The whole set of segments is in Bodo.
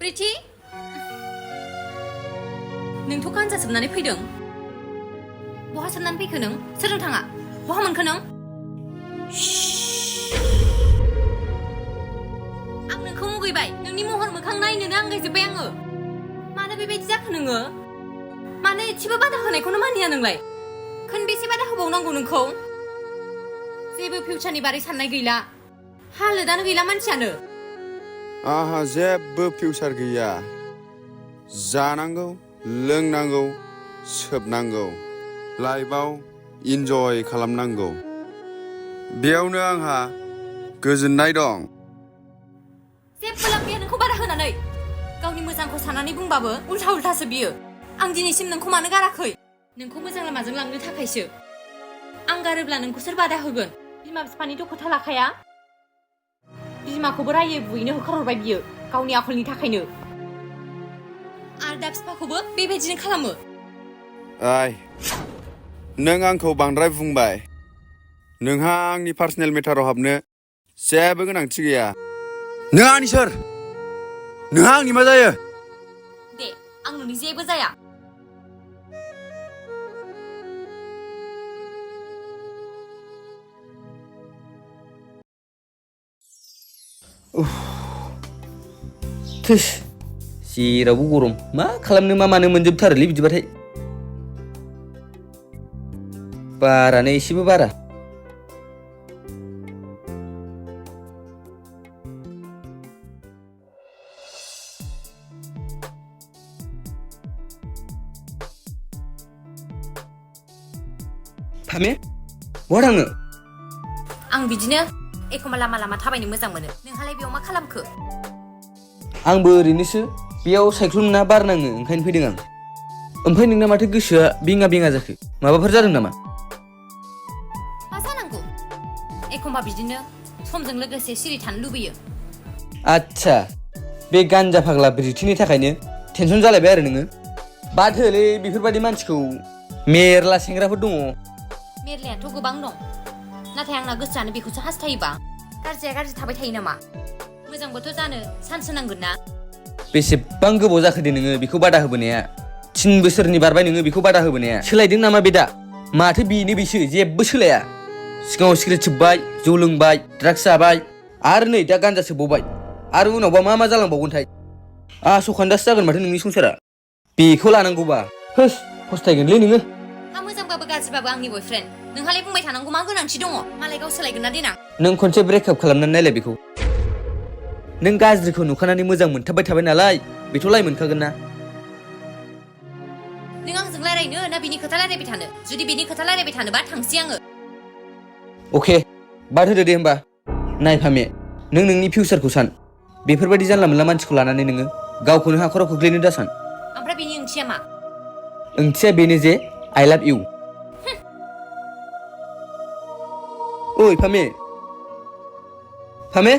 Briti? नोंथ' गान्जा सोबनानै फैदों बहा सोबनानै फैखो नों सोरजों थाङा बहा मोनखो नों आं नोंखौ मुगैबाय नोंनि महर मोखां नायनोनो आंगायजोब्बाय आङो मानो बेबायदि जाखो नोङो मानो एसेबो बादा होनायखौनो मानिया नोंलाय खनबेसे बादा होबावनांगौ नोंखौ जेबो फिउचारनि बारै साननाय गैला हालोदानो गैला मानसियानो आहा जेबो फिउचार गैया जानांगौ लोंनांगौ सोबनांगौ लाइफआव इन्जय खालामनांगौ बेयावनो आंहा गोजोननाय दं जेबो लाब गैया नोंखौ बादा होनानै गावनि मोजांखौ साननानै बुंबाबो उल्था उल्थासो बियो आं दिनैसिम नोंखौ मानो गाराखै नोंखौ मोजां लामाजों लांनो थाखायसो आं गारोब्ला नोंखौ सोर बादा होगोन बिमा बिफानिथ' खोथा लाखाया बिमाखौबो रायै बुयैनो होखारहरबाय बियो गावनि आखलनि थाखायनो आरो दा बिफाखौबो बेबायदिनो खालामो ओइ नों आंखौ बांद्राय बुंबाय नोंहा आंनि पार्सनेल मेटाराव हाबनो जेबो गोनांथि गैया नों आंनि सोर नोंहा आंनि मा जायो दे आं नोंनि जेबो जाया थोस जेरावबो गरम मा खालामनो मा मानो मोनजोबथारोलै बिदिबाथाय बारानो एसेबो बारा फामे बहा थांनो आं बिदिनो एखमबा लामा लामा थाबायनो मोजां मोनो नोंहालाय बेयाव मा खालामखो आंबो ओरैनोसो बेयाव साइक्लुम ना बार नाङो ओंखायनो फैदों आं ओमफ्राय नोंना माथो गोसोआ बेङा बेङा जाखो माबाफोर जादों नामा मा जानांगौ एखमबा बिदिनो समजों लोगोसे सिरि थानो लुबैयो आच्छा बे गान्जा फाग्ला ब्रिटिनि थाखायनो टेनसन जालायबाय आरो नोङो बाद होलै बेफोरबायदि मानसिखौ मेरला सेंग्राफोर दङ मेरलायाथ' गोबां दं नाथाय आंना गोसोआनो बेखौसो हास्थायोबा गाज्रिया गाज्रि थाबाय थायो नामा मोजांबोथ' जानो सान्स होनांगोन ना बेसेबां गोबाव जाखो दे नोङो बेखौ बादा होबोनाया 3 बोसोरनि बारबाय नोङो बेखौ बादा होबोनाया सोलायदों नामा बे दा माथो बेनो बेसो जेबो सोलाया सिगाङाव सिगारेट सोबबाय जौ लोंबाय ड्राग्स जाबाय आरो नै दा गान्जा सोबबावबाय आरो उनावबा मा मा जालांबावगोनथाय आस'खान्दासो जागोन माथो नोंनि संसारा बेखौ लानांगौबा होस फस्थायगोनलै नोङो हा मोजांबाबो गाज्रिबाबो आंनि बयफ्रेन्ड नोंहालाय बुंबाय थानांगौ मा गोनांथि दङ मालाय गाव सोलायगोन ना देनां नों खनसे ब्रेकआप खालामनानै नायलाय बेखौ नों गाज्रिखौ नुखानानै मोजां मोनथाबबाय थाबाय नालाय बेथ' लाय मोनखागोन ना नों आंजों रायलायनो ना बिनि खोथा रायलायबाय थानो जुदि बिनि खोथा रायलायबाय थानोबा थांसै आङो अके बाद होदो दे होमबा नाय फामे नों नोंनि फिउचारखौ सान बेफोरबायदि जानला मोनला मानसिखौ लानानै नोङो गावखौनो हाखराव खोख्लैनो दासान ओमफ्राय बिनि ओंथिया मा ओंथिया बेनो जे आइ लाभ इउ ओइ फामे फामे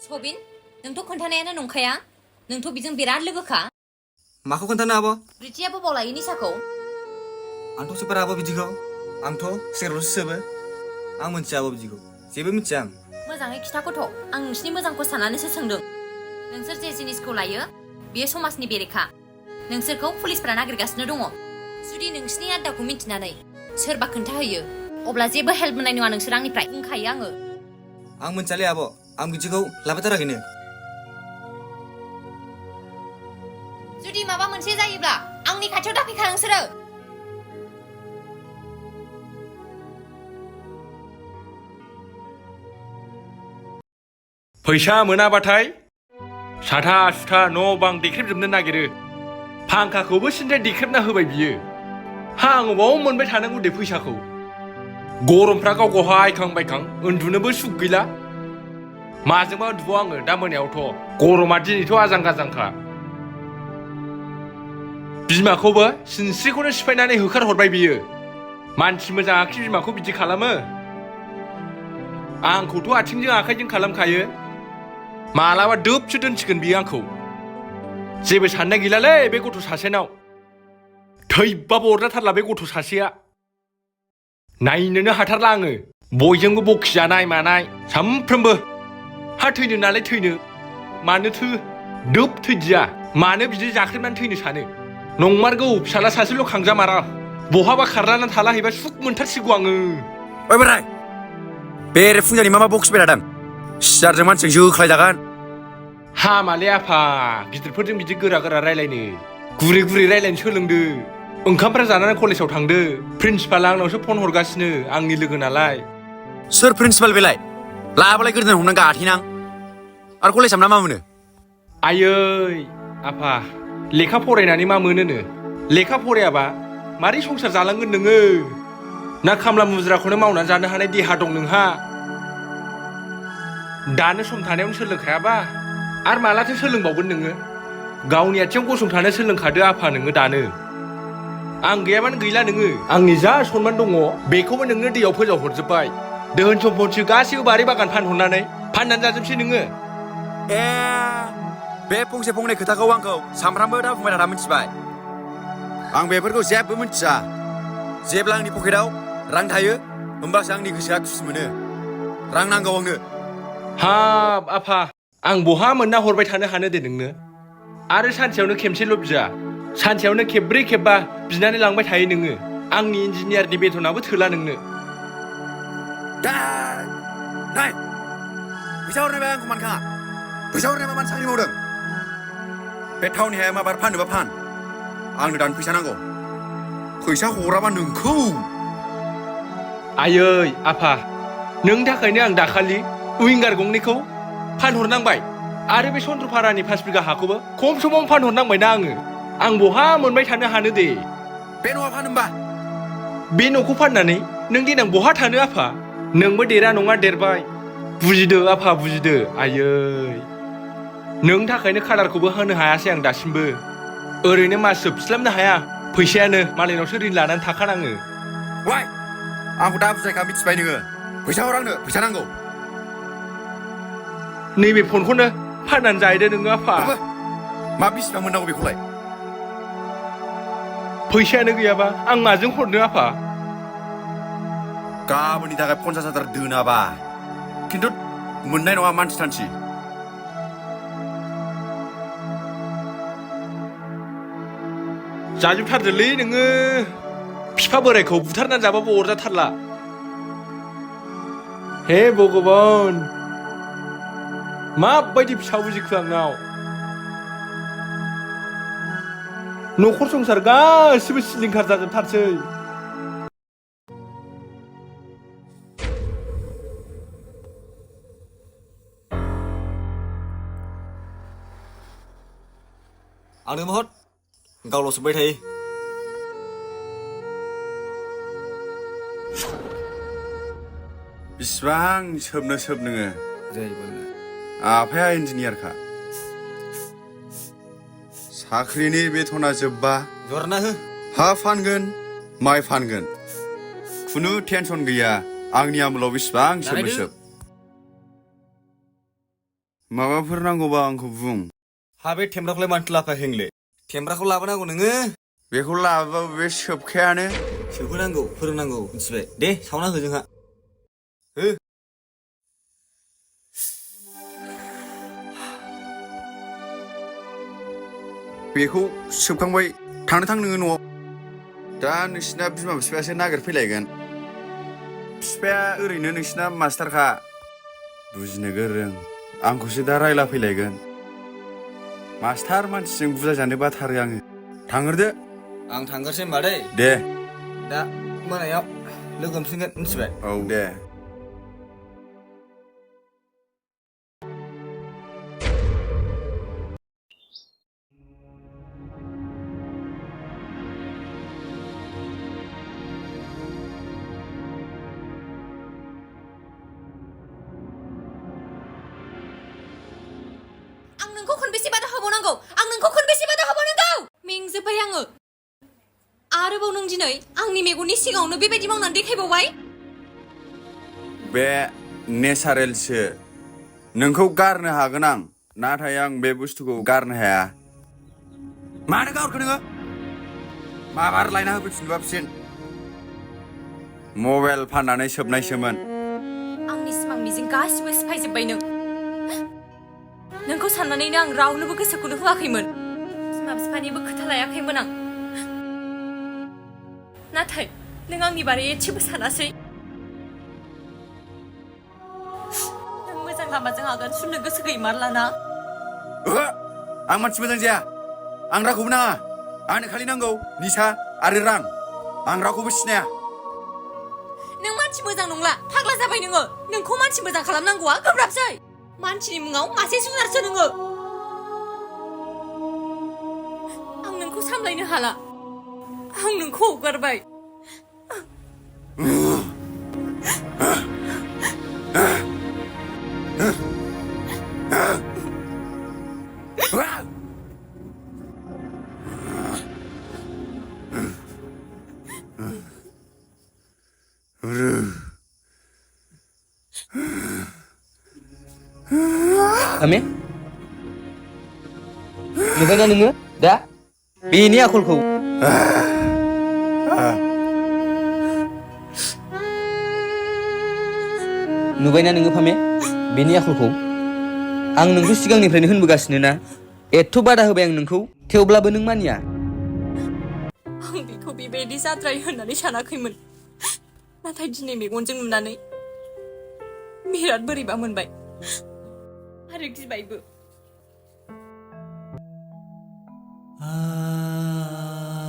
सबिन नोंथ' खोन्थानायानो नंखाया नोंथ' बिजों बिराद लोगोखा माखौ खोन्थानो आब' ब्रिटिया बबाव लायो निसाखौ आंथ' सोबारा आब' बिदिखौ आंथ' सिगारेटल'सो सोबो आं मिथिया आब' बिदिखौ जेबो मिथिया आं मोजाङै खिथाखौथ' आं नोंसिनि मोजांखौ साननानैसो सोंदों नोंसोर जे जिनिसखौ लायो बेयो समाजनि बेरेखा नोंसोरखौ पुलिसफोरा नागिरगासिनो दङ जुदि नोंसिनि आड्डाखौ मिन्थिनानै सोरबा खोन्थाहैयो अब्ला जेबो हेल्प मोननाय नङा नोंसोर आंनिफ्राय बुंखायो आङो आं मिथियालै आब' आं बिदिखौ लाबोथाराखैनो जुदि माबा मोनसे जायोब्ला आंनि खाथियाव दाफैखा नोंसोरो फैसा मोनाबाथाय साथा सुथा न' बां देख्रेबजोबनो नागिरो फांखाखौबो सिन्थाय देख्रेबना होबाय बियो आं अबाव मोनबाय थानांगौ दे फैसाखौ गरमफ्रा गाव गाव हायखां बायखां उन्दुनोबो सुख गैला माजोंबा उन्दुबाव आङो दा मोनायावथ' गरमा दिनैथ' आजां गाजांखा बिमाखौबो सिनस्रिखौनो सिफायनानै होखारहरबाय बियो मानसि मोजां आखि बिमाखौ बिदि खालामो आंखौथ' आथिंजों आखाइजों खालामखायो मालाबा दोबसो दोनसिगोन बियो आंखौ जेबो साननाय गैलालै बे गथ' सासेनाव थैबाबो अरजाथारला बे गथ' सासेया नायनोनो हाथारला आङो बयजोंबो बखिजानाय मानाय सामफ्रोमबो हा थैनो नालाय थैनो मानोथो दोब थैदिया मानो बिदि जाख्रेबनानै थैनो सानो नंमारगौ फिसाला सासेल' खांजामारा बहाबा खारलानानै थाला हैबा सुख मोनथारसिगौ आङो ओइ बोराय बेरे फुंजानि मा बखिबाय थादों सियारजों मानसिजों जोख्लायजागोन हामालै आफा गिदिरफोरजों बिदि गोरा गोरा रायलायनो गुरै गुरै रायलायनो सोलोंदो ओंखामफ्रा जानानै कलेजाव थांदो प्रिन्सिपाला आंनावसो फन हरगासिनो आंनि लोगो नालाय सोर प्रिन्सिपाल बेलाय लाबालाय गोदोना हमनानै गाथेनां आरो कलेजाव मा मोनो आयै आफा लेखा फरायनानै मा मोनोनो लेखा फरायाबा मारै संसार जालांगोन नोङो ना खामला मुजिराखौनो मावनानै जानो हानाय देहा दं नोंहा दानो सम थानायावनो सोलोंखायाबा आरो मालाथो सोलोंबावगोन नोङो गावनि आथिङाव गसंथानो सोलोंखादो आफा नोङो दानो आं गैयाबानो गैला नोङो आंनि जा सनमान दङ बेखौबो नोंनो दैयाव फोजावहरजोब्बाय दोहोन सम्पथि गासैबो बारि बागान फाननानै जाजोबसै नोङो ए बे फंसे फंनै खोथाखौ आंखौ सामफ्रामबो दा बुंबाय थाना मिथिबाय आं बेफोरखौ जेबो मिथिया जेब्ला आंनि पकेटाव रां थायो होमबासो आंनि गोसोआ खुसि मोनो रां नांगौ आंनो हाब आफा आं बहा मोनना हरबाय थानो हानो दे नोंनो आरो सानसेयावनो खेबसेल' बिया सानसेयावनो खेबब्रै खेबबा बिनानै लांबाय थायो नोङो आंनि इन्जिनियारनि बेथनाबो थोला नोंनो नाय फैसा हरनायबा आंखौ मानखाङा फैसा हरनायबा मानो साख्रि मावदों बे टाउननि हाया माबार फाननोबा फान आंनो दानो फैसा नांगौ फैसा हराबा नोंखौ आयै आफा नोंनि थाखायनो आं दाखालि उइंगार गंनैखौ फानहरनांबाय आरो बे चन्द्रपारानि 5 बिघा हाखौबो खम समावनो फानहरनांबायना आं बहा मोनबाय थानो हानो दे बे न'आ फानोबा बे न'खौ फाननानै नों देनां बहा थानो आफा नोंबो देरा नङा देरबाय बुजिदो आफा बुजिदो आयै नोंनि थाखायनो खालारखौबो होनो हायासै आं दासिमबो ओरैनो मास जोबस्लाबनो हाया फैसायानो मालायनावसो रिन लानानै थाखानाङो वाय आंखौ दा बुजायखा मिथिबाय नोङो फैसा हर आंनो फैसा नांगौ नैबे फनखौनो फाननानै जाहैदो नोङो आफा मा बिसिबां मोननांगौ बेखौलाय फैसायानो गैयाबा आं माजों हरनो आफा गाबोननि थाखाय 50,000 दोनाबा खिन्थु मोननाय नङा मानसि थानसि जाजोबथारदोलै नोङो बिफा बोरायखौ बुथारनानै जाबाबो अरजाथारला हे भगबान माबायदि फिसा बुजिखो आंनाव न'खर संसार गासिबो सिलिंखार जाजोबथारसै आंनो महत गावल' सोबबाय थायो बिसिबां सोब नोङो जाहैबाय आफाया इन्जिनियारखा साख्रिनि बेथना जोब्बा जरना हो हा फानगोन माइ फानगोन खुनु टेनसन गैया आंनि आमोलाव बेसेबां सोब माबाफोर नांगौबा आंखौ बुं। हा बे थेमब्राखौलाय मानोथो लाफाया हेंले? थेमब्राखौ लाबोनांगौ नोङो। बेखौ लाबोबाबो बे सोबखायानो। सोबहोनांगौ फोरोंनांगौ मिथिबाय? दे सावना हो जोंहा। हो। बेखौ सोबखांबाय थांनो थां नोङो न'आव। दा नोंसिना बिमा बिफायासो नागिरफैलायगोन। बिफाया ओरैनो नोंसिना मास्टारखा। बुजिनो गोरों। आंखौसो दा रायला फैलायगोन। मास्टार मानसिजों बुजायजानो बाथारो आङो। थांग्रोदो। आं थांगोरसै होनबा दै। दे। दा मोनायाव लोगो हमफिनगोन मिथिबाय? औ दे। आं नोंखौ खनबेसे बादा होबावनांगौ? आं नोंखौ खनबेसे बादा होबावनांगौ? मेंजोब्बाय आङो। आरोबाव नों दिनै आंनि मेगननि सिगाङावनो बेबायदि मावनानै देखायबावबाय। बे नेचारेलसो। नोंखौ गारनो हागोन आं, नाथाय आं बे बुस्थुखौ गारनो हाया। मानो गारखो नोङो? माबार लायना होफैफिनबा फिन। मबाइल फाननानै सोबनायसोमोन। आंनि सिमां मिजिं गासिबो सिफायजोब्बाय नों। नोंखौ साननानैनो आं रावनोबो गोसोखौनो होआखैमोन। बिमा बिफानिबो खोथा लायाखैमोन आं। नाथाय नों आंनि बारै एसेबो सानासै। नों मोजां लामाजों आगान सुरनो गोसो गैमारलाना? ओहो, आं मानसि मोजां जाया। आं रावखौबो नाङा। आंनो खालि नांगौ निसा आरो रां। आं रावखौबो सिनाया। नों मानसि मोजां नंला, फाग्ला जाबाय नोङो। नोंखौ मानसि मोजां खालामनांगौआ गोब्राबसै। मानसिनि मुङाव मासे जुनारसो नोङो। आं नोंखौ सामलायनो हाला। आं नोंखौ हगारबाय। Ame? नुबायना नोङो दा बेनि आखलखौ? नुबायना नोङो फामे बेनि आखलखौ? आं नोंखौ सिगांनिफ्रायनो होनबोगासिनो ना, एथ' बादा होबाय आं नोंखौ, थेवब्लाबो नों मानिया। आं बेखौ बेबायदि जाद्राय होननानै सानाखैमोन। नाथाय दिनै मेगनजों नुनानै बिराद बोरैबा मोनबाय आरो गिबायबो।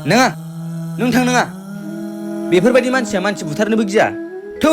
नाङा, नों थांनाङा। बेफोरबायदि मानसिया मानसि बुथारनोबो गिया। थौ!